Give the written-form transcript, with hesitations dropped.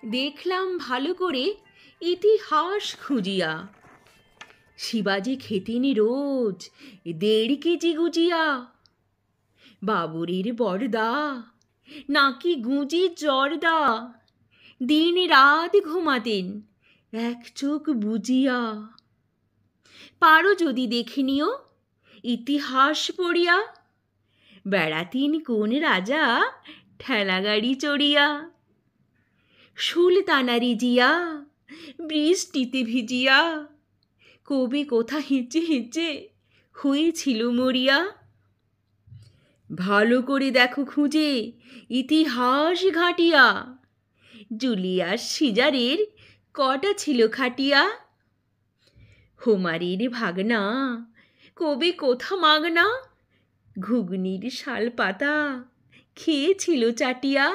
দেখলাম ভালো করে ইতিহাস খুঁজিয়া, শিবাজি খেতেন রোজ 1.5 কেজি গুজিয়া। বাবরের বড়দা নাকি গুঁজি জর্দা, দিন রাত ঘুমাতেন এক চোখ বুজিয়া। পারো যদি দেখে নিও ইতিহাস পড়িয়া, বেড়াতেন কোন রাজা ঠেলা গাড়ি চড়িয়া। সুলতানারি জিয়া বৃষ্টিতে ভিজিয়া, কবি কোথা হেঁচে হেঁচে হয়েছিল মরিয়া। ভালো করে দেখো খুঁজে ইতিহাস ঘাটিয়া, জুলিয়াস সিজারের কটা ছিল খাটিয়া। হোমারের ভাগনা কবি কোথা মাগনা, ঘুগনির শাল পাতা খেয়েছিল চাটিয়া।